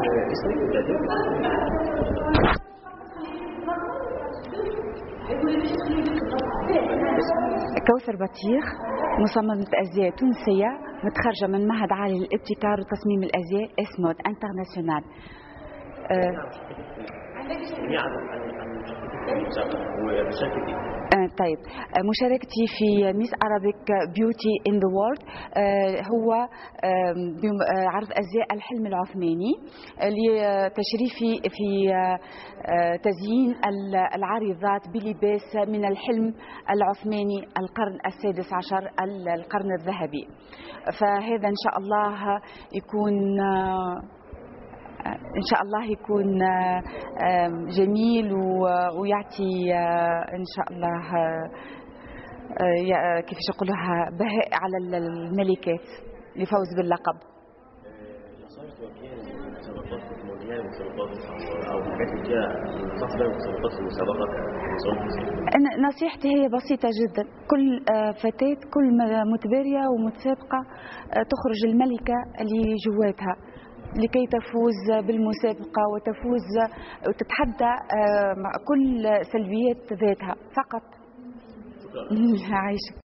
اسمك وبلادك؟ كوثر بطيخ، مصممة أزياء تونسية، متخرجة من معهد عالي للابتكار وتصميم الأزياء اسمود انترناسيونال. طيب، مشاركتي في ميس أرابيك بيوتي إن ذا وورلد هو عرض أزياء الحلم العثماني لتشريفي في تزيين العارضات بلباس من الحلم العثماني القرن السادس عشر، القرن الذهبي. فهذا إن شاء الله يكون جميل ويعطي إن شاء الله كيف يقولوها بهاء على الملكات لفوز باللقب. نصيحتي هي بسيطة جدا، كل فتاة كل متبارية ومتسابقة تخرج الملكة اللي جواتها لكي تفوز بالمسابقة وتفوز وتتحدى كل سلبيات ذاتها فقط. عايشة.